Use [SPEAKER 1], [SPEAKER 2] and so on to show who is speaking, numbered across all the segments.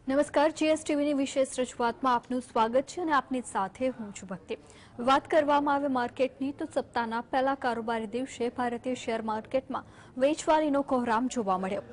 [SPEAKER 1] નમસ્કાર, જીએસટીવીની વિશેષ રજૂઆતમાં આપનું સ્વાગત છે અને આપની સાથે હું છું ભક્તિ। વાત કરવામાં આવે માર્કેટની તો સપ્તાહના પહેલા કારોબારી દિવસે ભારતીય શેર માર્કેટમાં વેચવાલીનો કોહરામ જોવા મળ્યો।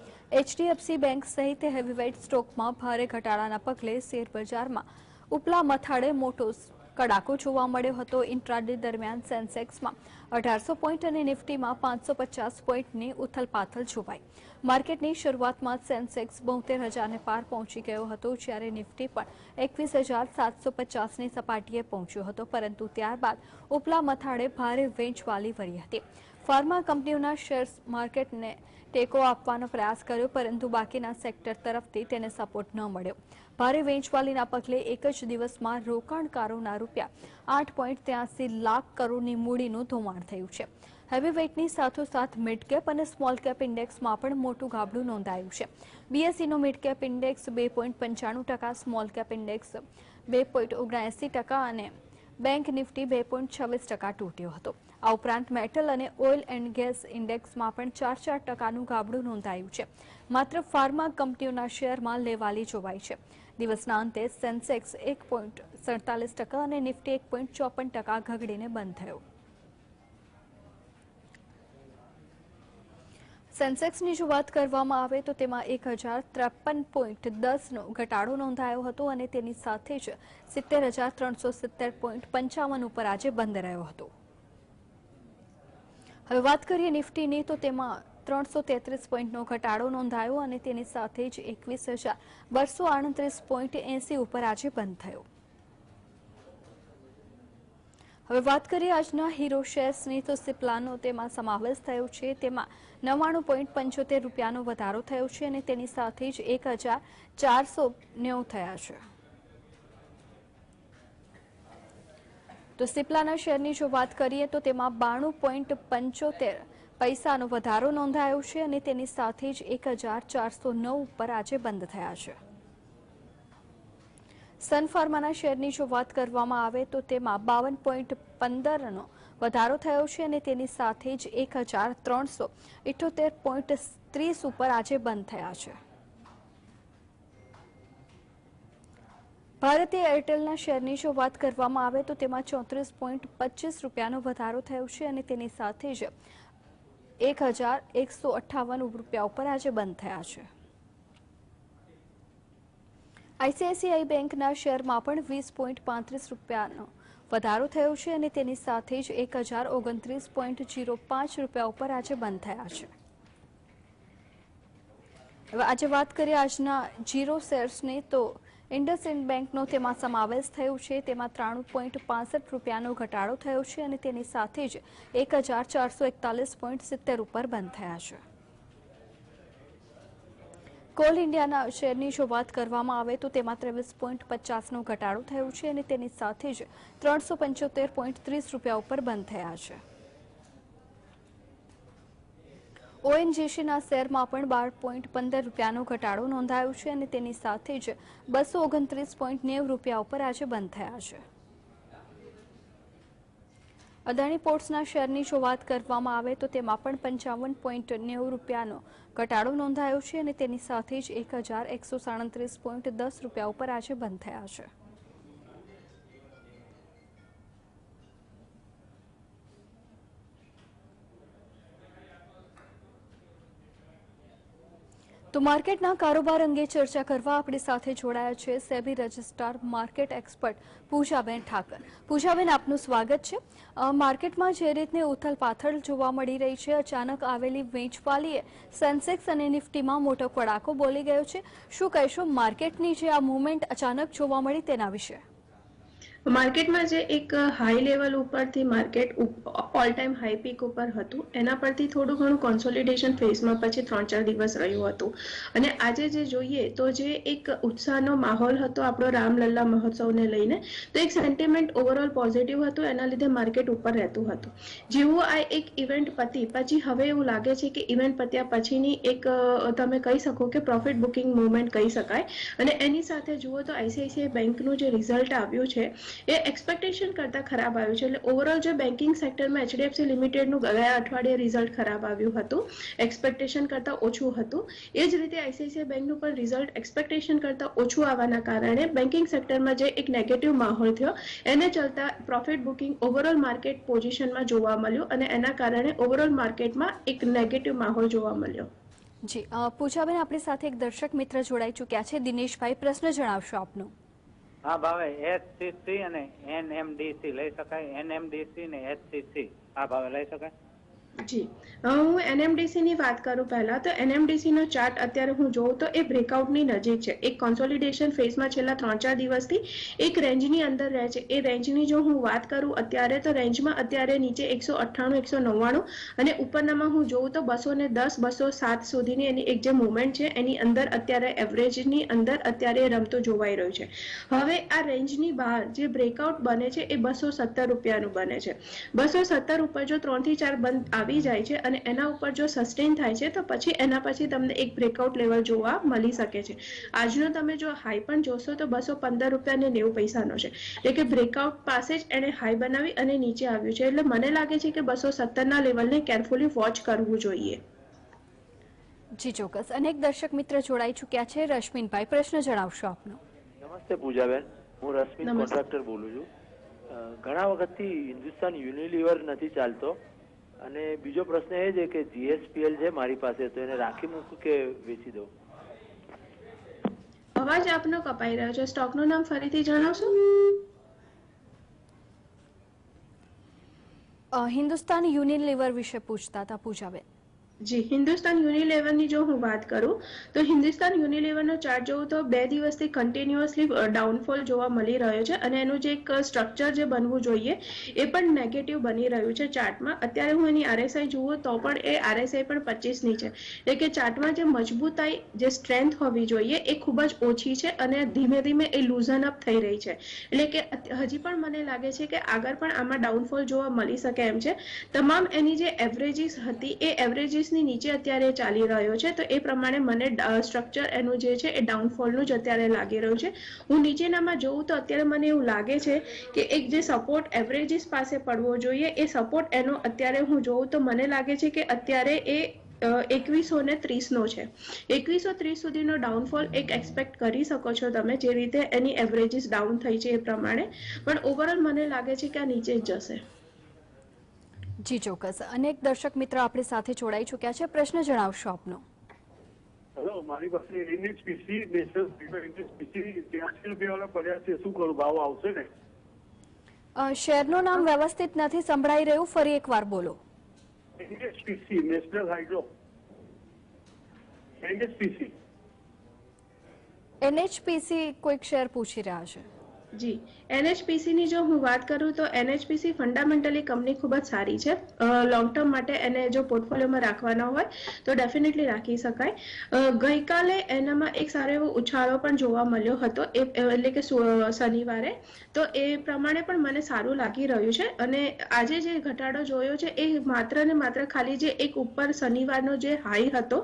[SPEAKER 1] એચડીએફસી બેંક સહિત હેવીવેઇટ સ્ટોકમાં ભારે ઘટાડાના પગલે શેર બજારમાં ઉપલા મથાળે મોટો કડાકો જોવા મળ્યો હતો। ઇન્ટ્રાડે દરમિયાન સેન્સેક્સમાં 1800 પોઈન્ટ અને નિફ્ટીમાં 550 પોઈન્ટની ઉથલપાથલ જોવાઈ। માર્કેટની શરૂઆતમાં સેન્સેક્સ 72,000ને પાર પહોંચી ગયો હતો, જ્યારે નિફ્ટી પણ 21,750ની સપાટીએ પહોંચ્યો હતો, પરંતુ ત્યારબાદ ઉપલા મથાળે ભારે વેચવાલી વળી હતી। ફાર્મા કંપનીઓના શેર્સ માર્કેટને ટેકો આપવાનો પ્રયાસ કર્યો, પરંતુ બાકીના સેક્ટર તરફથી તેને સપોર્ટ ન મળ્યો। ભારે વેચવાલીના પગલે એક જ દિવસમાં રોકાણકારોના ₹8.83 લાખ કરોડની મૂડીનું ધોવાણ થયું છે। હેવીવેઇટની સાથોસાથ મિડ કેપ અને સ્મોલ કેપ ઇન્ડેક્સમાં પણ મોટું ગાબડું નોંધાયું છે। બીએસઈનો mid cap index 2.95%, small cap index 2.79% અને બેંક નિફ્ટી 2.26% તૂટ્યો હતો। આ ઉપરાંત મેટલ અને ઓઇલ એન્ડ ગેસ ઇન્ડેક્સમાં પણ 4% ગાબડું નોંધાયું છે। માત્ર ફાર્મા કંપનીઓના શેરમાં લેવાલી જોવાઈ છે। દિવસના અંતે સેન્સેક્સ 1.47% અને નિફ્ટી 1.54% ઘગડીને બંધ થયો। સેન્સેક્સની જો વાત કરવામાં આવે તો તેમાં 1053.10નો ઘટાડો નોંધાયો હતો અને તેની સાથે જ 70,370.55 ઉપર આજે બંધ રહ્યો હતો। હવે વાત કરીએ નિફ્ટીની તો તેમાં 333 પોઈન્ટનો ઘટાડો નોંધાયો અને તેની સાથે જ 21,238.80 ઉપર આજે બંધ થયો। હવે વાત કરીએ આજના હીરો શેર્સની તો સિપ્લાનો તેમાં સમાવેશ થયો છે। તેમાં 99.75 રૂપિયાનો વધારો થયો છે અને તેની સાથે જ 1,490 થયા છે। તો સિપ્લાના શેરની જો વાત કરીએ તો તેમાં 92.75 પૈસાનો વધારો નોંધાયો છે અને તેની સાથે જ 1,409 ઉપર આજે બંધ થયા છે। સન ફાર્માના શેરની જો વાત કરવામાં આવે તો તેમાં 52.15નો વધારો થયો છે અને તેની સાથે જ 1,378.30 ઉપર આજે બંધ થયા છે। ભારતીય એરટેલના શેરની જો વાત કરવામાં આવે તો તેમાં 34.25 રૂપિયાનો વધારો થયો છે અને તેની સાથે જ 1,158 રૂપિયા ઉપર આજે બંધ થયા છે। આઈસીઆઈસીઆઈ બેંકના શેરમાં પણ 20.35 રૂપિયાનો વધારો થયો છે અને તેની સાથે જ 1,029.05 રૂપિયા ઉપર આજે બંધ થયા છે। હવે આજે વાત કરીએ આજના જીરો શેર્સની તો ઇન્ડસઇન્ડ બેંકનો તેમાં સમાવેશ થયો છે। તેમાં 93.65 રૂપિયાનો ઘટાડો થયો છે અને તેની સાથે જ 1,441.70 ઉપર બંધ થયા છે। કોલ ઇન્ડિયાના શેરની જો વાત કરવામાં આવે તો તેમાં 23.50નો ઘટાડો થયો છે અને તેની સાથે જ 375.30 રૂપિયા ઉપર બંધ થયા છે। ઓએનજીસીના શેરમાં પણ 12.15 રૂપિયાનો ઘટાડો નોંધાયો છે અને તેની સાથે જ 229.90 રૂપિયા ઉપર આજે બંધ થયા છે। અદાણી પોર્ટ્સના શેરની જો વાત કરવામાં આવે તો તેમાં પણ 55.90 રૂપિયાનો ઘટાડો નોંધાયો છે અને તેની સાથે જ 1,137.10 રૂપિયા ઉપર આજે બંધ થયા છે। તો માર્કેટના કારોબાર અંગે ચર્ચા કરવા આપણી સાથે જોડાયા છે SEBI registrar market expert Poojaben Thakkar. Poojaben, આપનું સ્વાગત છે। માર્કેટમાં જે રીતની ઉથલપાથલ જોવા મળી રહી છે, અચાનક આવેલી વેચવાલીએ સેન્સેક્સ અને નિફ્ટીમાં મોટો કડાકો બોલી ગયો છે। શું કહેશો માર્કેટની જે આ મૂવમેન્ટ અચાનક જોવા મળી તેના વિશે?
[SPEAKER 2] માર્કેટમાં જે એક હાઈ લેવલ ઉપરથી market all time high peak ઉપર હતું, એના પરથી થોડું ઘણું કોન્સોલિડેશન ફેઝમાં પછી 3-4 દિવસ રહ્યું હતું અને આજે જે જોઈએ તો જે એક ઉત્સાહનો માહોલ હતો આપણો રામલલ્લા મહોત્સવને લઈને, તો એક સેન્ટિમેન્ટ ઓવરઓલ પોઝિટિવ હતું, એના લીધે માર્કેટ ઉપર રહેતું હતું। જેવું આ એક ઇવેન્ટ પતી પછી હવે એવું લાગે છે કે ઇવેન્ટ પત્યા પછીની એક તમે કહી શકો કે પ્રોફિટ બુકિંગ મુવમેન્ટ કહી શકાય અને એની સાથે જુઓ તો આઈસીઆઈસીઆઈ બેંકનું જે રિઝલ્ટ આવ્યું છે એ એક્સપેક્ટેશન કરતાં ખરાબ આવ્યું છે. એટલે ઓવરઓલ જે બેન્કિંગ સેક્ટરમાં HDFC લિમિટેડનું ગયા અઠવાડિયે રિઝલ્ટ ખરાબ આવ્યું હતું, એક્સપેક્ટેશન કરતાં ઓછું હતું. એ જ રીતે ICICI બેંકનું પણ રિઝલ્ટ એક્સપેક્ટેશન કરતાં ઓછું આવવાના કારણે બેન્કિંગ સેક્ટરમાં જે એક નેગેટિવ માહોલ થયો એને ચલતા પ્રોફિટ બુકિંગ ઓવરઓલ માર્કેટ પોઝિશનમાં જોવા મળ્યું અને એના કારણે ઓવરઓલ માર્કેટમાં એક નેગેટિવ માહોલ જોવા મળ્યો.
[SPEAKER 1] જી પૂજાબેન, આપણી સાથે એક દર્શક મિત્ર જોડાઈ ચૂક્યા છે. દિનેશભાઈ, પ્રશ્ન જણાવશો આપનો.
[SPEAKER 3] હા ભાવે HCC અને NMDC લઈ શકાય? NMDC ને HCC આ ભાવે લઈ શકાય?
[SPEAKER 2] જી, હું NMDC ની વાત કરું પહેલા તો NMDC નો ચાર્ટ અત્યારે હું જોઉં તો એ બ્રેકઆઉટની નજીક છે. એક કોન્સોલિડેશન ફેઝમાં છેલ્લા 3-4 દિવસથી એક રેન્જની અંદર રહે છે. એ રેન્જની જો હું વાત કરું અત્યારે તો રેન્જમાં અત્યારે નીચે 198, 199 અને ઉપરનામાં હું જોઉં તો 210, 207 સુધીની એની એક જે મુવમેન્ટ છે એની અંદર અત્યારે એવરેજની અંદર અત્યારે રમતું જોવાઈ રહ્યું છે. હવે આ રેન્જની બહાર જે બ્રેકઆઉટ બને છે એ 217 રૂપિયાનું બને છે. 217 ઉપર જો 3 થી 4 બંધ આવી જાય છે અને એના ઉપર જો સસ્ટેન થાય છે તો પછી એના પછી તમને એક બ્રેકઆઉટ લેવલ જોવા મળી શકે છે. આજનો તમે જો હાઈ પણ જોશો તો 215 રૂપિયા ને 90 પૈસાનો છે. એટલે કે બ્રેકઆઉટ પાસે જ એને હાઈ બનાવી અને નીચે આવ્યું છે. એટલે મને લાગે છે કે 217 ના લેવલને કેરફુલી વોચ કરવું જોઈએ.
[SPEAKER 1] જી ચોક્કસ. અનેક દર્શક મિત્ર જોડાઈ ચૂક્યા છે. રશ્મિનભાઈ, પ્રશ્ન જણાવશો આપનો.
[SPEAKER 4] નમસ્તે પૂજાબેન, હું રશ્મિન કોન્ટ્રાક્ટર બોલું છું. ઘણા વખતથી હિન્દુસ્તાન યુનિલિવર નથી ચાલતો અને બીજો પ્રશ્ન એ છે કે GSPL છે મારી પાસે, તો એને રાખી મૂકું કે વેચી દઉં?
[SPEAKER 2] અવાજ આપનો કપાઈ રહ્યો છે. સ્ટોકનું નામ ફરીથી જણાવશો?
[SPEAKER 1] હિન્દુસ્તાન યુનિલિવર વિશે પૂછતા હતા પૂજાબેન.
[SPEAKER 2] જી, હિન્દુસ્તાન યુનિલિવરની જો હું વાત કરું તો હિન્દુસ્તાન યુનિલિવરનો ચાર્ટ જોઉં તો 2 દિવસથી કન્ટિન્યુઅસલી ડાઉનફોલ જોવા મળી રહ્યો છે અને એનું જે એક સ્ટ્રક્ચર જે બનવું જોઈએ એ પણ નેગેટિવ બની રહ્યું છે ચાર્ટમાં. અત્યારે હું એની RSI જુઓ તો પણ એ RSI પણ 25 ની છે. એટલે કે ચાર્ટમાં જે મજબૂતાઈ, જે સ્ટ્રેન્થ હોવી જોઈએ એ ખૂબ જ ઓછી છે અને ધીમે ધીમે એ લૂઝન અપ થઈ રહી છે. એટલે કે હજી પણ મને લાગે છે કે આગળ પણ આમાં ડાઉનફોલ જોવા મળી શકે એમ છે. તમામ એની જે એવરેજીસ હતી એ એવરેજીસ ની નીચે અત્યારે ચાલી રહ્યો છે. તો એ પ્રમાણે મને સ્ટ્રક્ચર એનું જે છે એ ડાઉનફોલનું જ અત્યારે લાગી રહ્યું છે. હું નીચેનામાં જોઉં તો અત્યારે મને એવું લાગે છે કે એક જે સપોર્ટ એવરેજીસ પાસે પડવો જોઈએ એ સપોર્ટ એનો અત્યારે હું જોઉં તો મને લાગે છે કે અત્યારે એ 2130 નો છે. 2130 સુધીનો ડાઉનફોલ એક એક્સપેક્ટ કરી શકો છો તમે, જે રીતે એની એવરેજીસ ડાઉન થઈ છે એ પ્રમાણે. પણ ઓવરઓલ મને લાગે છે કે આ નીચે જ જશે.
[SPEAKER 1] જી ચોક્કસ. અનેક દર્શક મિત્ર આપણી સાથે જોડાઈ ચૂક્યા છે. પ્રશ્ન જણાવશો આપનો.
[SPEAKER 5] હેલો, મારી પાસે NHPC નેશનલ NHPC 83 રૂપિયા પડ્યા છે. શું કરું? ભાવ આવશે ને?
[SPEAKER 1] શેરનું નામ વ્યવસ્થિત નથી સંભળાઈ રહ્યું, ફરી એકવાર બોલો.
[SPEAKER 5] NHPC national hydro.
[SPEAKER 1] NHPC કોઈક શેર પૂછી રહ્યા છે.
[SPEAKER 2] જી, NHPC ની જો હું વાત કરું તો NHPC ફંડામેન્ટલી કંપની ખૂબ જ સારી છે. લોંગ ટર્મ માટે એને જો પોર્ટફોલિયોમાં રાખવાના હોય તો ડેફિનેટલી રાખી શકાય. ગઈકાલે એનામાં એક સારો એવો ઉછાળો પણ જોવા મળ્યો હતો, એટલે કે શનિવારે. તો એ પ્રમાણે પણ મને સારું લાગી રહ્યું છે. અને આજે જે ઘટાડો જોયો છે એ માત્ર ને માત્ર ખાલી જે એક ઉપર શનિવારનો જે હાઈ હતો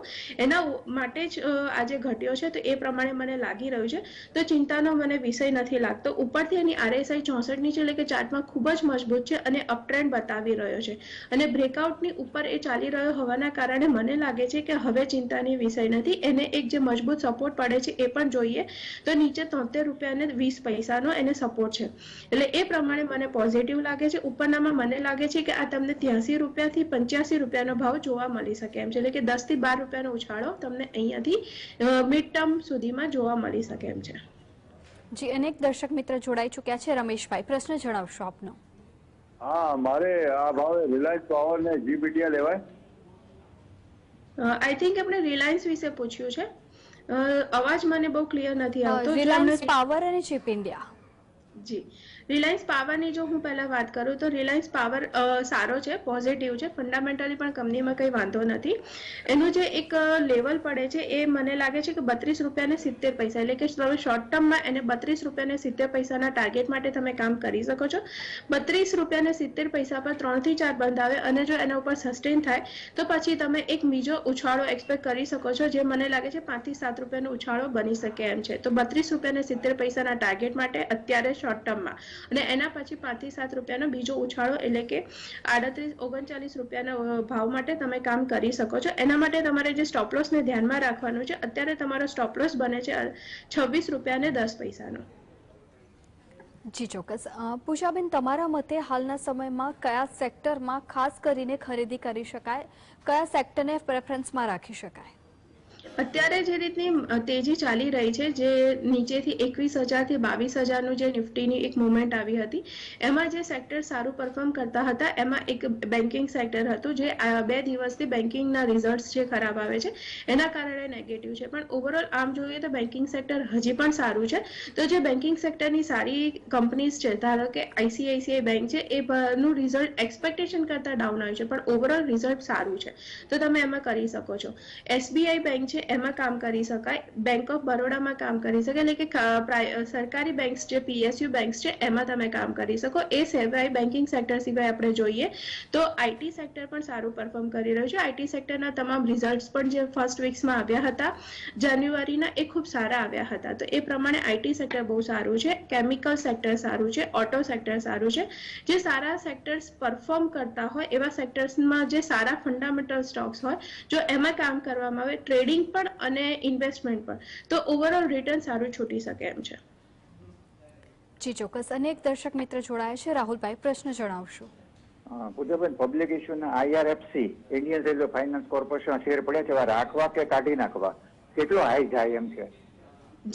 [SPEAKER 2] એના માટે જ આજે ઘટ્યો છે. તો એ પ્રમાણે મને લાગી રહ્યું છે. તો ચિંતાનો મને વિષય નથી લાગતો. ઉપરથી એની RSI 64 ની છે, એટલે કે ચાર્ટમાં ખૂબ જ મજબૂત છે અને અપટ્રેન્ડ બતાવી રહ્યો છે અને બ્રેકઆઉટની ઉપર એ ચાલી રહ્યો હોવાના કારણે મને લાગે છે કે હવે ચિંતાની વિષય નથી. એને એક જે મજબૂત સપોર્ટ પડે છે એ પણ જોઈએ તો નીચે 73 રૂપિયા અને 20 પૈસાનો એને સપોર્ટ છે. એટલે એ પ્રમાણે મને પોઝિટિવ લાગે છે. ઉપરનામાં મને લાગે છે કે આ તમને 83 રૂપિયાથી 85 રૂપિયાનો ભાવ જોવા મળી શકે એમ છે. એટલે કે 10 થી 12 રૂપિયાનો ઉછાળો તમને અહીંયાથી મિડ ટર્મ સુધીમાં જોવા મળી શકે એમ છે.
[SPEAKER 1] જી, અનેક દર્શક મિત્ર જોડાઈ ચૂક્યા છે. રમેશભાઈ, પ્રશ્ન જણાવશો આપનો.
[SPEAKER 5] હા, મારે આ ભાવે રિલાયન્સ પાવર ને GPTL લેવાય?
[SPEAKER 2] આઈ થિંક આપણે રિલાયન્સ વિશે પૂછ્યું છે. અવાજ મને બહુ ક્લિયર નથી આવતો.
[SPEAKER 1] રિલાયન્સ પાવર અને ચિપ ઇન્ડિયા.
[SPEAKER 2] જી, રિલાયન્સ પાવરની જો હું પહેલા વાત કરું તો રિલાયન્સ પાવર સારો છે, પોઝિટિવ છે. ફંડામેન્ટલી પણ કંપનીમાં કંઈ વાંધો નથી. એનું જે એક લેવલ પડે છે એ મને લાગે છે કે 32 રૂપિયા અને 70 પૈસા. એટલે કે તમે શોર્ટ ટર્મમાં એને 32 રૂપિયા અને 70 પૈસાના ટાર્ગેટ માટે તમે કામ કરી શકો છો. 32 રૂપિયા અને 70 પૈસા પર 3 થી 4 બંધ આવે અને જો એના ઉપર સસ્ટેન થાય તો પછી તમે એક બીજો ઉછાળો એક્સપેક્ટ કરી શકો છો, જે મને લાગે છે 5 થી 7 રૂપિયાનો ઉછાળો બની શકે એમ છે. તો 32 રૂપિયા અને 70 પૈસાના ટાર્ગેટ માટે અત્યારે શોર્ટ ટર્મમાં, અને એના પછી 5 થી 7 રૂપિયાનો બીજો ઉછાળો એટલે કે 38-39 રૂપિયાના ભાવ માટે તમે કામ કરી શકો છો. એના માટે તમારે જે સ્ટોપ લોસને ધ્યાનમાં રાખવાનું છે. અત્યારે તમારો સ્ટોપ લોસ બને છે 26 રૂપિયા ને 10 પૈસાનો.
[SPEAKER 1] જી ચોક્કસ. પૂજાબેન, તમારા મતે હાલના સમયમાં કયા સેક્ટરમાં ખાસ કરીને ખરીદી કરી શકાય, કયા સેક્ટરને પ્રેફરન્સમાં રાખી શકાય?
[SPEAKER 2] અત્યારે જે રીતની તેજી ચાલી રહી છે, જે નીચેથી 21,000 થી 22,000નું જે નિફ્ટીની એક મુવમેન્ટ આવી હતી, એમાં જે સેક્ટર સારું પરફોર્મ કરતા હતા એમાં એક બેન્કિંગ સેક્ટર હતું, જે 2 દિવસથી બેન્કિંગના રિઝલ્ટ્સ જે ખરાબ આવે છે એના કારણે નેગેટિવ છે. પણ ઓવરઓલ આમ જોઈએ તો બેન્કિંગ સેક્ટર હજી પણ સારું છે. તો જે બેન્કિંગ સેક્ટરની સારી કંપનીઝ છે, ધારો કે ICICI બેંક છે, એનું રિઝલ્ટ એક્સપેક્ટેશન કરતાં ડાઉન આવ્યું છે, પણ ઓવરઓલ રિઝલ્ટ સારું છે, તો તમે એમાં કરી શકો છો. SBI બેંક છે એમાં કામ કરી શકાય, બેંક ઓફ બરોડામાં કામ કરી શકાય, એટલે કે સરકારી બેંક્સ જે PSU બેંક્સ છે એમાં તમે કામ કરી શકો. એ સિવાય બેન્કિંગ સેક્ટર સિવાય આપણે જોઈએ તો IT સેક્ટર પણ સારું પરફોર્મ કરી રહ્યું છે. IT સેક્ટરના તમામ રિઝલ્ટ્સ પણ જે ફર્સ્ટ વીક્સમાં આવ્યા હતા જાન્યુઆરીના, એ ખૂબ સારા આવ્યા હતા. તો એ પ્રમાણે IT સેક્ટર બહુ સારું છે, કેમિકલ સેક્ટર સારું છે, ઓટો સેક્ટર સારું છે. જે સારા સેક્ટર્સ પરફોર્મ કરતા હોય એવા સેક્ટર્સમાં જે સારા ફંડામેન્ટલ સ્ટોક્સ હોય, જો એમાં કામ કરવામાં આવે, ટ્રેડિંગ પણ અને ઇન્વેસ્ટમેન્ટ પણ, તો ઓવરઓલ રિટર્ન સારું છૂટી શકે એમ છે.
[SPEAKER 1] જી ચોક્કસ. અને એક દર્શક મિત્ર જોડાયા છે, રાહુલભાઈ, પ્રશ્ન જણાવશો.
[SPEAKER 6] પૂજાબેન, પબ્લિક ઇસ્યુના IRFC Indian railway finance corporation share પડ્યા છે, રાખવા કે કાઢી નાખવા, કેટલો હાઈ જાય એમ છે?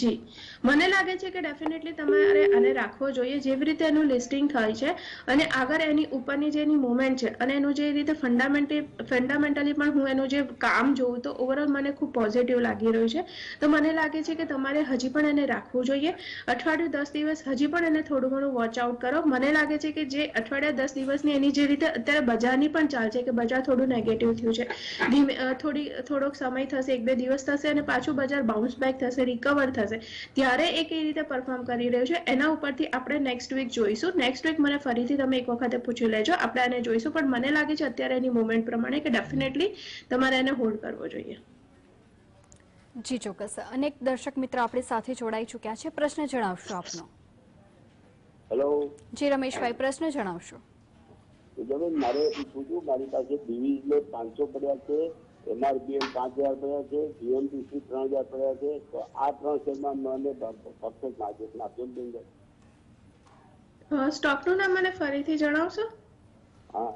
[SPEAKER 2] જી, મને લાગે છે કે ડેફિનેટલી તમારે આને રાખવો જોઈએ. જેવી રીતે એનું લિસ્ટિંગ થાય છે અને આગળ એની ઉપરની જે એની મુવમેન્ટ છે અને એનું જે રીતે ફંડામેન્ટલી પણ હું એનું જે કામ જોઉં તો ઓવરઓલ મને ખૂબ પોઝિટિવ લાગી રહ્યું છે. તો મને લાગે છે કે તમારે હજી પણ એને રાખવું જોઈએ. અઠવાડિયું 10 દિવસ હજી પણ એને થોડું ઘણું વોચ આઉટ કરો. મને લાગે છે કે જે અઠવાડિયા 10 દિવસની એની જે રીતે અત્યારે બજારની પણ ચાલ છે કે બજાર થોડું નેગેટિવ થયું છે, થોડોક સમય થશે, 1-2 દિવસ થશે અને પાછું બજાર બાઉન્સ બેક થશે, રિકવર થશે, ત્યારે એ કઈ રીતે પરફોર્મ કરી રહ્યું છે એના ઉપરથી આપણે નેક્સ્ટ વીક જોઈશું. નેક્સ્ટ વીક મને ફરીથી તમે એક વખતે પૂછી લેજો, આપણે આને જોઈશું. પણ મને લાગે છે અત્યારે એની મુવમેન્ટ પ્રમાણે કે ડેફિનેટલી તમારે એને હોલ્ડ કરવો જોઈએ.
[SPEAKER 1] જી ચોક્કસ. અનેક દર્શક મિત્ર આપણી સાથે જોડાઈ ચૂક્યા છે, પ્રશ્ન જણાવશો આપનો.
[SPEAKER 7] હેલો
[SPEAKER 1] જી રમેશભાઈ, પ્રશ્ન જણાવશો.
[SPEAKER 7] મારે પૂછ્યું, મારી પાસે ડિવિઝન 500 પડ્યા છે, MRPL 5,000 પડ્યા છે, GMTC 3,000 પડ્યા છે, તો આ 3 શેરમાં મને પરફેક્ટ માર્કેટ નાખ્યો.
[SPEAKER 2] સ્ટોકનું નામ મને ફરીથી જણાવશો?
[SPEAKER 7] હા,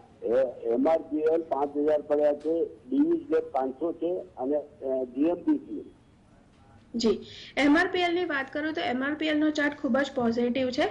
[SPEAKER 7] MRPL 5,000 પડ્યા છે, ડિવિઝન 500 છે અને GMTC.
[SPEAKER 2] જી, MRPL ની વાત કરું તો MRPL નો ચાર્ટ ખૂબ જ પોઝિટિવ છે.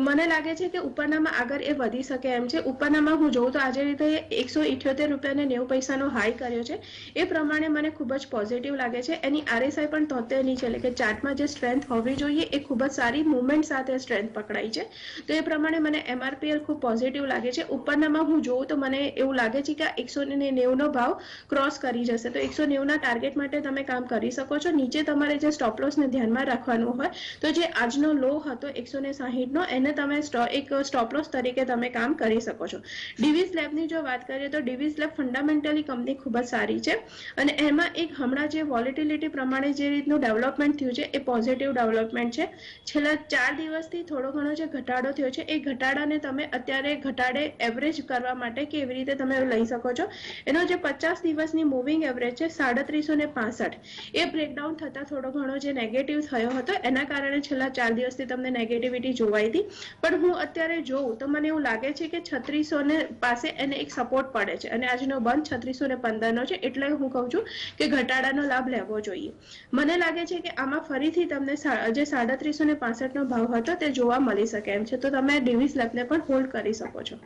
[SPEAKER 2] મને લાગે છે કે ઉપરનામાં આગળ એ વધી શકે એમ છે. ઉપરનામાં હું જોઉં તો આજે રીતે 178 રૂપિયા ને 90 પૈસાનો હાઈ કર્યો છે, એ પ્રમાણે મને ખૂબ જ પોઝિટિવ લાગે છે. એની RSI પણ 73 ની છે, એટલે કે ચાર્ટમાં જે સ્ટ્રેન્થ હોવી જોઈએ એ ખૂબ જ સારી મુવમેન્ટ સાથે સ્ટ્રેન્થ પકડાઈ છે. તો એ પ્રમાણે મને MRPL ખૂબ પોઝિટિવ લાગે છે. ઉપરનામાં હું જોઉં તો મને એવું લાગે છે કે 190 નો ભાવ ક્રોસ કરી જશે, તો 190 ના ટાર્ગેટ માટે તમે કામ કરી શકો છો. નીચે તમારે જે સ્ટોપ લોસને ધ્યાનમાં રાખવાનું હોય તો જે આજનો લો હતો 160 નો, એને તમે એક સ્ટોપ લોસ તરીકે તમે કામ કરી શકો છો. ડિવિઝ લેબની જો વાત કરીએ તો ડિવિઝ લેબ ફંડામેન્ટલી કંપની ખૂબ જ સારી છે અને એમાં એક હમણાં જે વોલેટિલિટી પ્રમાણે જે રીતનું ડેવલપમેન્ટ થયું છે એ પોઝિટિવ ડેવલપમેન્ટ છે. છેલ્લા 4 દિવસથી થોડો ઘણો જે ઘટાડો થયો છે એ ઘટાડાને તમે અત્યારે ઘટાડે એવરેજ કરવા માટે કેવી રીતે તમે લઈ શકો છો. એનો જે 50 દિવસની મૂવિંગ એવરેજ છે 3765, એ બ્રેકડાઉન થતા થોડો ઘણો જે નેગેટિવ થયો હતો એના કારણે છેલ્લા 4 દિવસથી તમને નેગેટિવિટી જોવાઈ હતી. પણ હું અત્યારે જોઉં તો મને એવું લાગે છે કે 3600 પાસે એને એક સપોર્ટ પડે છે અને આજનો બંધ 3615 નો છે, એટલે હું કહું છું કે ઘટાડાનો લાભ લેવો જોઈએ. મને લાગે છે કે આમાં ફરીથી તમને જે 3765 નો ભાવ હતો તે જોવા મળી શકે એમ છે, તો તમે ડિવિઝ લેબને પણ હોલ્ડ કરી શકો છો.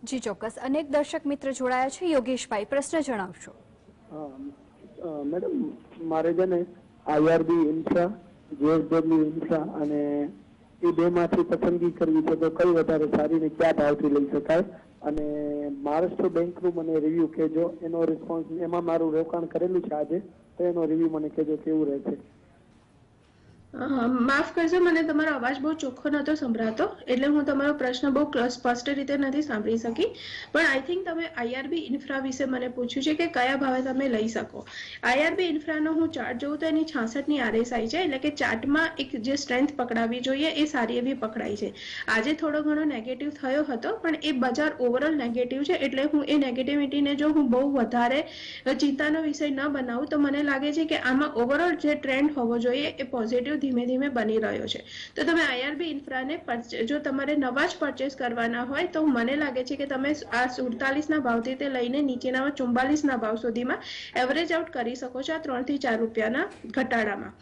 [SPEAKER 1] જી ચોક્કસ. અનેક દર્શક મિત્ર જોડાયા છે, યોગેશભાઈ, પ્રશ્ન જણાવશો.
[SPEAKER 5] મેડમ, મારે છે ને IRB ઇન્ફ્રા, JSW ઇન્ફ્રા અને એ બેમાંથી પસંદગી કરવી છે, તો કઈ વધારે સારી ને ક્યાં ભાવથી લઈ શકાય? અને મહારાષ્ટ્ર બેંકનું મને રિવ્યુ કહેજો, એનો રિસ્પોન્સ, એમાં મારું રોકાણ કરેલું છે આજે, તો એનો રિવ્યુ મને કહેજો કેવું રહે છે.
[SPEAKER 2] માફ કરજો, મને તમારો અવાજ બહુ ચોખ્ખો નહોતો સંભળાતો, એટલે હું તમારો પ્રશ્ન બહુ સ્પષ્ટ રીતે નથી સાંભળી શકી. પણ આઈ થિંક તમે આઈઆરબી ઇન્ફ્રા વિશે મને પૂછ્યું છે કે કયા ભાવે તમે લઈ શકો. આઈઆરબી ઇન્ફ્રાનો હું ચાર્ટ જોઉં તો એની 66ની આરએસઆઈ છે, એટલે કે ચાર્ટમાં એક જે સ્ટ્રેન્થ પકડાવી જોઈએ એ સારી એવી પકડાઈ છે. આજે થોડો ઘણો નેગેટિવ થયો હતો, પણ એ બજાર ઓવરઓલ નેગેટિવ છે, એટલે હું એ નેગેટિવિટીને જો હું બહુ વધારે ચિંતાનો વિષય ન બનાવું તો મને લાગે છે કે આમાં ઓવરઓલ જે ટ્રેન્ડ હોવો જોઈએ એ પોઝિટિવ ધીમે ધીમે બની રહ્યો છે. તો તમે આઈઆરબી ઇન્ફ્રાને જો તમારે નવા જ પરચેસ કરવાના હોય તો મને લાગે છે કે તમે આ 47ના ભાવથી તે લઈને નીચેના 44ના ભાવ સુધીમાં એવરેજ આઉટ કરી શકો છો, આ 3 થી 4 રૂપિયાના ઘટાડામાં.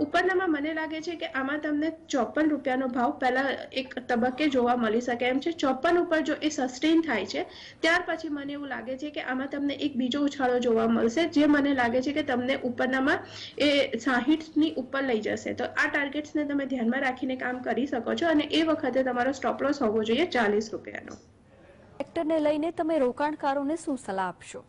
[SPEAKER 2] ઉપરનામાં મને લાગે છે કે આમાં તમને 54 રૂપિયાનો ભાવ પહેલા એક તબક્કે જોવા મળી શકે એમ છે. 54 ઉપર જો એ સસ્ટેન થાય છે ત્યાર પછી મને એવું લાગે છે કે આમાં તમને એક બીજો ઉછાળો જોવા મળશે, જે મને લાગે છે કે તમને ઉપરનામાં એ 60ની ઉપર લઈ જશે. તો આ ટાર્ગેટ્સને તમે ધ્યાનમાં રાખીને કામ કરી શકો છો, અને એ વખતે તમારો સ્ટોપ લોસ હોવો જોઈએ 40 રૂપિયાનો.
[SPEAKER 1] સેક્ટરને લઈને તમે રોકાણકારોને શું સલાહ આપશો?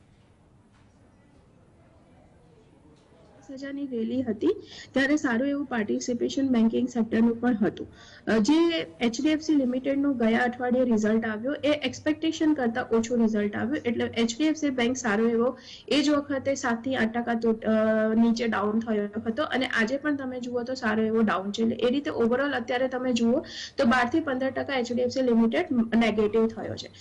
[SPEAKER 2] હજારની રેલી હતી ત્યારે સારું એવું પાર્ટિસિપેશન બેન્કિંગ સેક્ટરનું પણ હતું. જે એચડીએફસી લિમિટેડનું ગયા અઠવાડિયે રિઝલ્ટ આવ્યો એ એક્સપેક્ટેશન કરતાં ઓછું રિઝલ્ટ આવ્યું, એટલે એચડીએફસી બેંક સારો એવો એ જ વખતે 7 થી 8% નીચે ડાઉન થયો હતો, અને આજે પણ તમે જુઓ તો સારો એવો ડાઉન છે. એ રીતે ઓવરઓલ અત્યારે તમે જુઓ તો 12 થી 15% એચડીએફસી લિમિટેડ નેગેટિવ થયો છે.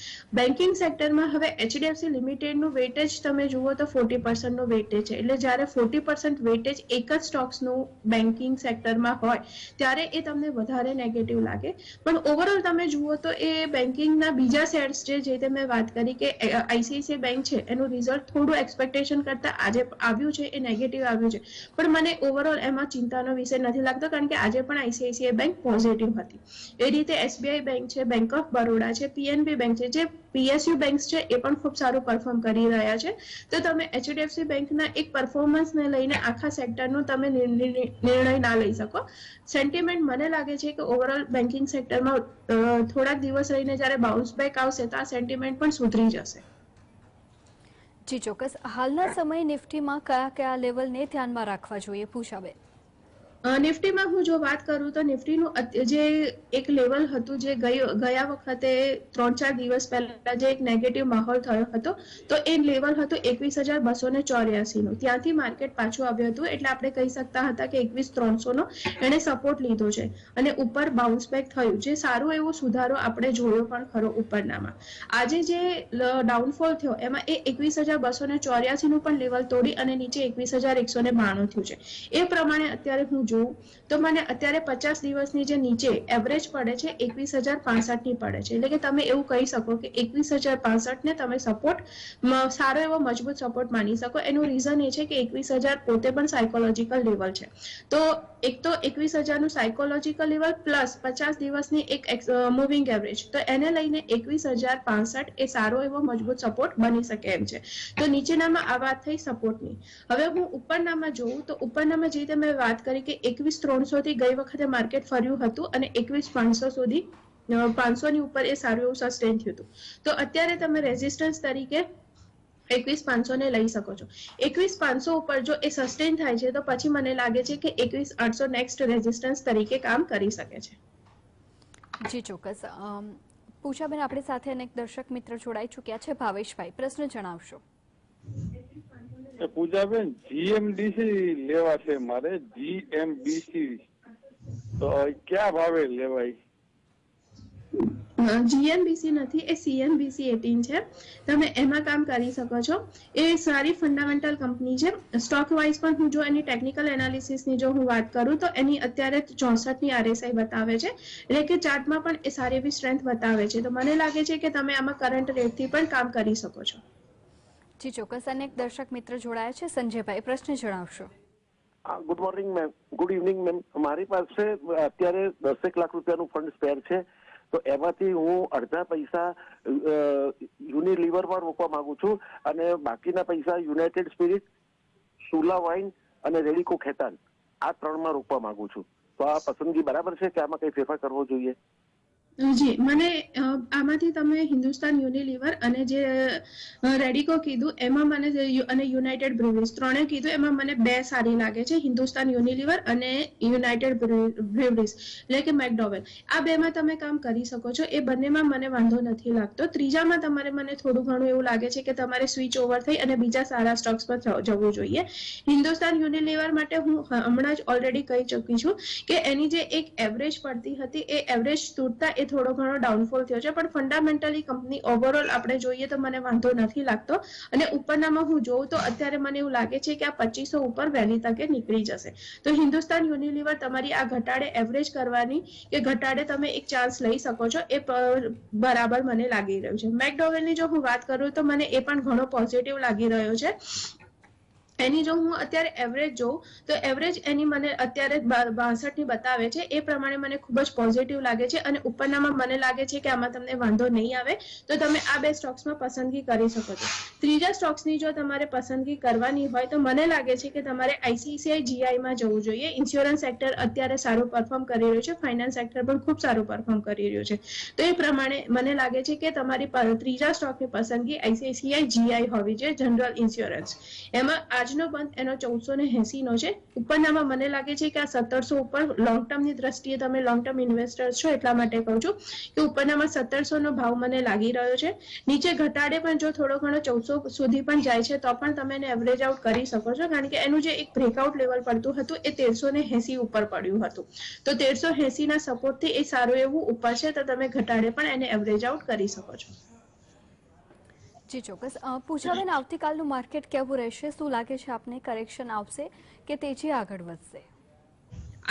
[SPEAKER 2] બેન્કિંગ સેક્ટરમાં હવે એચડીએફસી લિમિટેડનું વેટેજ તમે જુઓ તો 40%નું વેટેજ છે, એટલે જ્યારે 40% વેટેજ એક જ સ્ટોક્સનું બેન્કિંગ સેક્ટરમાં હોય ત્યારે એ તમને વધારે નેગેટિવ લાગે. પણ ઓવરઓલ તમે જુઓ તો એ બેન્કિંગના બીજા શેર્સ જે મેં વાત કરી કે આઈસીઆઈસીઆઈ બેંક છે એનું રિઝલ્ટ થોડું એક્સપેક્ટેશન કરતા આજે આવ્યું છે એ નેગેટિવ આવ્યું છે, પણ મને ઓવરઓલ એમાં ચિંતાનો વિષય નથી લાગતો, કારણ કે આજે પણ આઈસીઆઈસીઆઈ બેંક પોઝિટિવ હતી. એ રીતે એસબીઆઈ બેંક છે, બેંક ઓફ બરોડા છે, પીએનબી બેંક છે, જે પીએસયુ બેંક્સ છે એ પણ ખૂબ સારું પરફોર્મ કરી રહ્યા છે. તો તમે એચડીએફસી બેંકના એક પરફોર્મન્સને લઈને આખા સેક્ટરનું તમે નિર્ણય ના લઈ શકો. સેન્ટિમેન્ટ મને લાગે છે કે ઓવરઓલ બેન્કિંગ સેક્ટરમાં થોડાક દિવસ રહીને જ્યારે બાઉન્સ બેક આવશે તો આ સેન્ટિમેન્ટ પણ સુધરી જશે.
[SPEAKER 1] જી ચોક્કસ. હાલના સમયે નિફ્ટીમાં કયા કયા લેવલને ધ્યાનમાં રાખવા જોઈએ, પૂછાબેન?
[SPEAKER 2] નિફ્ટીમાં હું જો વાત કરું તો નિફ્ટીનું જે એક લેવલ હતું જે ગયા વખતે 3-4 દિવસ પહેલા જે એક નેગેટિવ માહોલ થયો હતો, તો એ લેવલ હતું 21,284નું. ત્યાંથી માર્કેટ પાછું આવ્યું હતું, એટલે આપણે કહી શકતા હતા કે 21,300નો એને સપોર્ટ લીધો છે અને ઉપર બાઉન્સ બેક થયું, જે સારું એવો સુધારો આપણે જોયો પણ ખરો ઉપરનામાં. આજે જે ડાઉનફોલ થયો એમાં એ 21,284નું પણ લેવલ તોડી અને નીચે 21,192 થયું છે. એ પ્રમાણે અત્યારે હું તો મને અત્યારે 50 દિવસની જે નીચે એવરેજ પડે છે 21,065ની પડે છે, એટલે કે તમે એવું કહી શકો કે 21,065ને તમે સપોર્ટ સારો એવો મજબૂત સપોર્ટ માની શકો. એનું રીઝન એ છે કે 21,000 પોતે પણ સાયકોલોજીકલ લેવલ છે. તો એક તો 21,000નું સાયકોલોજીકલ લેવલ પ્લસ 50 દિવસની એક મૂવિંગ એવરેજ, તો એને લઈને 21,065 એ સારો એવો મજબૂત સપોર્ટ બની શકે એમ છે. તો નીચેનામાં આ વાત થઈ સપોર્ટની. હવે હું ઉપરનામાં જોઉં તો ઉપરનામાં જે તમે વાત કરી કે 21,300 થી ગઈ વખતે માર્કેટ ફર્યું હતું અને 21,500 સુધી 500ની ઉપર એ સારું એવું સસ્ટેન થયું હતું. તો અત્યારે તમે રેઝિસ્ટન્સ તરીકે 21,500 લઈ શકો છો. 21,500 ઉપર જો એ સસ્ટેન થાય છે તો પછી મને લાગે છે કે 21,800 નેક્સ્ટ રેઝિસ્ટન્સ તરીકે કામ કરી શકે છે.
[SPEAKER 1] જી ચોક્કસ. પૂછાબેન, આપણી સાથે અનેક દર્શક મિત્ર જોડાઈ ચૂક્યા છે. ભાવેશભાઈ, પ્રશ્ન જણાવશો.
[SPEAKER 8] પૂજાબેન, જીએમડીસી લેવા છે મારે. જીએમડીસી તો ક્યાં ભાવે લેવાય?
[SPEAKER 2] જીએમબીસી નથી, એ સીએમબીસી 18 છે. તમે એમાં કામ કરી શકો છો. એ સારી ફંડામેન્ટલ કંપની છે. સ્ટોક વાઇઝ પણ હું જો એની ટેકનિકલ એનાલિસિસની જો હું વાત કરું તો એની અત્યારે 64ની આરએસઆઈ બતાવે છે, એટલે કે ચાર્ટમાં પણ એ સારી એવી સ્ટ્રેન્થ બતાવે છે. તો મને લાગે છે કે તમે આમાં કરંટ રેટથી પણ કામ કરી શકો છો.
[SPEAKER 1] જી ચોક્કસ. અનેક દર્શક મિત્ર જોડાયા છે. સંજયભાઈ, પ્રશ્ન જણાવશો.
[SPEAKER 9] Good morning ma'am. Good evening ma'am. મારી પાસે અત્યારે 10 લાખ રૂપિયાનું ફંડ સ્પેર છે, તો એમાંથી હું અડધા પૈસા યુનિલિવરમાં રોકવા માંગુ છું અને બાકીના પૈસા યુનાઇટેડ સ્પિરિટ, સુલા વાઇન અને રેડિકો ખેતાન, આ 3માં રોકવા માંગુ છું. તો આ પસંદગી બરાબર છે કે આમાં કઈ ફેરફાર કરવો જોઈએ?
[SPEAKER 2] જી મને આમાંથી તમે હિન્દુસ્તાન યુનિલિવર અને જે રેડિકો કીધું એમાં મને અને યુનાઇટેડ બ્રુવરીઝ ત્રણે કીધું એમાં મને બે સારી લાગે છે, હિન્દુસ્તાન યુનિલિવર અને યુનાઇટેડ બ્રુવરીઝ એટલે કે મેકડોવેલ. આ બેમાં તમે કામ કરી શકો છો, એ બંનેમાં મને વાંધો નથી લાગતો. ત્રીજામાં તમારે મને થોડું ઘણું એવું લાગે છે કે તમારે સ્વિચ ઓવર થઈ અને બીજા સારા સ્ટોક્સ પર જવું જોઈએ. હિન્દુસ્તાન યુનિલિવર માટે હું હમણાં જ ઓલરેડી કહી ચૂકી છું કે એની જે એક એવરેજ પડતી હતી એ એવરેજ તૂટતા એ થોડો ઘણો ડાઉનફોલ થયો છે, પણ ફંડામેન્ટલી કંપની ઓવરઓલ આપણે જોઈએ તો મને વાંધો નથી લાગતો. અને ઉપરનામાં હું જોઉં તો અત્યારે મને એવું લાગે છે કે આ 2500 ઉપર વહેલી તકે નીકળી જશે. તો હિન્દુસ્તાન યુનિલિવર તમારી આ ઘટાડે એવરેજ કરવાની કે ઘટાડે તમે એક ચાન્સ લઈ શકો છો, એ બરાબર મને લાગી રહ્યું છે. મેકડોવેલની જો હું વાત કરું તો મને એ પણ ઘણો પોઝિટિવ લાગી રહ્યો છે. એની જો હું અત્યારે એવરેજ જોઉં તો એવરેજ એની મને અત્યારે 62 ની બતાવે છે, એ પ્રમાણે મને ખૂબ જ પોઝિટિવ લાગે છે. અને ઉપરનામાં મને લાગે છે કે આમાં તમને વાંધો નહીં આવે, તો તમે આ બે સ્ટોક્સમાં પસંદગી કરી શકો છો. ત્રીજા સ્ટોક્સની જો તમારે પસંદગી કરવાની હોય તો મને લાગે છે કે તમારે આઈસીઆઈસીઆઈ જીઆઈમાં જવું જોઈએ. ઇન્સ્યોરન્સ સેક્ટર અત્યારે સારું પરફોર્મ કરી રહ્યું છે, ફાઇનાન્સ સેક્ટર પણ ખૂબ સારું પરફોર્મ કરી રહ્યું છે. તો એ પ્રમાણે મને લાગે છે કે તમારી ત્રીજા સ્ટોકની પસંદગી આઈસીઆઈસીઆઈ જીઆઈ હોવી જોઈએ, જનરલ ઇન્સ્યોરન્સ. એમાં આજનો બંધ એનો 1480 નો છે. ઉપરનામાં મને લાગે છે કે આ 1700 ઉપર લોંગ ટર્મની દ્રષ્ટિએ તમે લોંગ ટર્મ ઇન્વેસ્ટર્સ છો એટલા માટે કહું છું કે ઉપરનામાં 1700 નો ભાવ મને લાગી રહ્યો છે. નીચે ઘટાડે પણ જો થોડો ઘણો 1400 સુધી પણ જાય છે તો પણ તમે એને એવરેજ આઉટ કરી શકો છો, કારણ કે એનું જે એક બ્રેકઆઉટ લેવલ પડતું હતું એ 1380 ઉપર પડ્યું હતું. તો 1380 ના સપોર્ટથી એ સારું એવું ઉપર છે, તો તમે ઘટાડે પણ એને એવરેજ આઉટ કરી શકો છો.
[SPEAKER 1] જી ચોક્કસ. પૂજાબેન, આવતીકાલનું માર્કેટ કેવું રહેશે? શું લાગે છે આપને, કરેક્શન આવશે કે તેજી આગળ વધશે?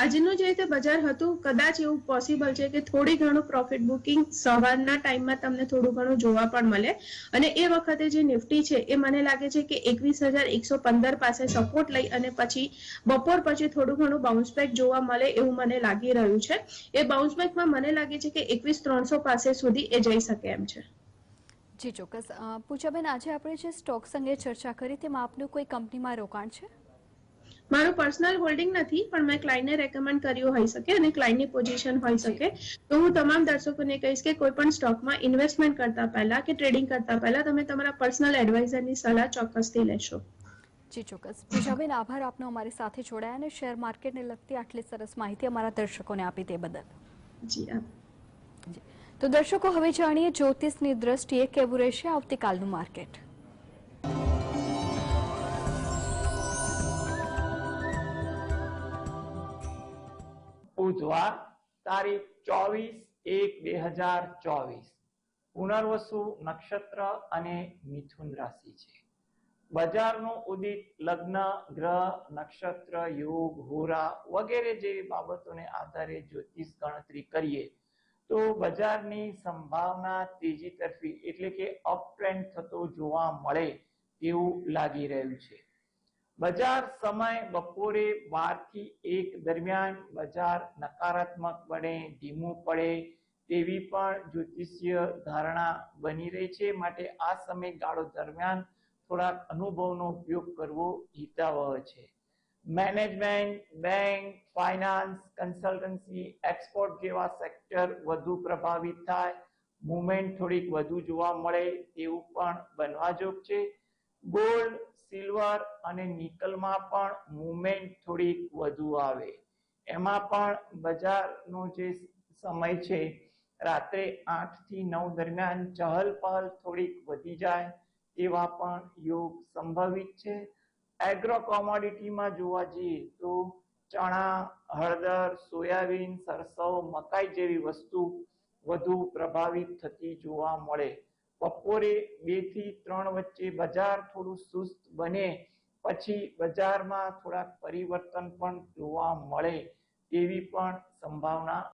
[SPEAKER 2] આજનું જે રીતે બજાર હતું કદાચ એવું પોસિબલ છે કે થોડી ઘણું પ્રોફિટ બુકિંગ સવારના ટાઈમમાં તમને થોડું ઘણું જોવા પણ મળે. અને એ વખતે જે નિફ્ટી છે એ મને લાગે છે કે 21,115 પાસે સપોર્ટ લઈ અને પછી બપોર પછી થોડું ઘણું બાઉન્સ બેક જોવા મળે એવું મને લાગી રહ્યું છે. એ બાઉન્સ બેકમાં મને લાગે છે કે 21,300 પાસે સુધી એ જઈ શકે એમ છે.
[SPEAKER 1] જી ચોક્કસ. પૂજાબેન, આજે આપણે જે સ્ટોક્સ અંગે ચર્ચા કરી તેમાં આપનું કોઈ કંપનીમાં રોકાણ છે?
[SPEAKER 2] મારું પર્સનલ હોલ્ડિંગ નથી, પણ મેં ક્લાયન્ટને રેકમેન્ડ કર્યું હોઈ શકે અને ક્લાયન્ટની પોઝિશન હોઈ શકે. તો હું તમામ દર્શકોને કહીશ કે કોઈ પણ સ્ટોકમાં ઇન્વેસ્ટમેન્ટ કરતા પહેલા કે ટ્રેડિંગ કરતા પહેલા તમે તમારા પર્સનલ એડવાઇઝરની સલાહ ચોક્કસથી લેશો.
[SPEAKER 1] જી ચોક્કસ. પૂજાબેન, આભાર આપનો અમારી સાથે જોડાયા અને શેર માર્કેટને લગતી આટલી સરસ માહિતી અમારા દર્શકોને આપી તે બદલ.
[SPEAKER 2] જી
[SPEAKER 1] તો દર્શકો, હવે જાણીએ જ્યોતિષની દ્રષ્ટિએ કેવું રહેશે આવતીકાલનું માર્કેટ.
[SPEAKER 10] બુધવાર તારીખ 24/1/2024 પુનર્વસુ નક્ષત્ર અને મિથુન રાશિ છે. બજારનું ઉદિત લગ્ન, ગ્રહ, નક્ષત્ર, યોગ, હોરા વગેરે જેવી બાબતોને આધારે જ્યોતિષ ગણતરી કરીએ તો બજારની સંભાવના તેજી તરફી એટલે કે અપ ટ્રેન્ડ થતો જોવા મળે તેવું લાગી રહ્યું છે. બજાર સમય બપોરે 12 થી 1 દરમિયાન બજાર નકારાત્મક બને, ધીમું પડે તેવી પણ જ્યોતિષીય ધારણા બની રહી છે. માટે આ સમયગાળો દરમિયાન થોડાક અનુભવનો ઉપયોગ કરવો હિતાવહ છે. Management, bank, finance, consultancy, export જેવા સેક્ટર વધુ પ્રભાવિત થાય, મુવમેન્ટ થોડીક વધુ જોવા મળે તેવું પણ બનવા જોગ છે. ગોલ્ડ, સિલ્વર અને નિકલમાં પણ મુવમેન્ટ થોડીક વધુ આવે. એમાં પણ બજારનો જે સમય છે રાત્રે 8 થી 9 દરમિયાન ચહલ પહલ થોડીક વધી જાય તેવા પણ યોગ સંભવિત છે. એગ્રો કોમોડિટીમાં જોવા જઈએ તો ચણા, હળદર, સોયાબીન, સરસવ, મકાઈ જેવી વસ્તુ વધુ પ્રભાવિત થતી જોવા મળે. બપોરે 2 થી 3 વચ્ચે બજાર થોડું સુસ્ત બને પછી બજારમાં થોડાક પરિવર્તન પણ જોવા મળે તેવી પણ સંભાવના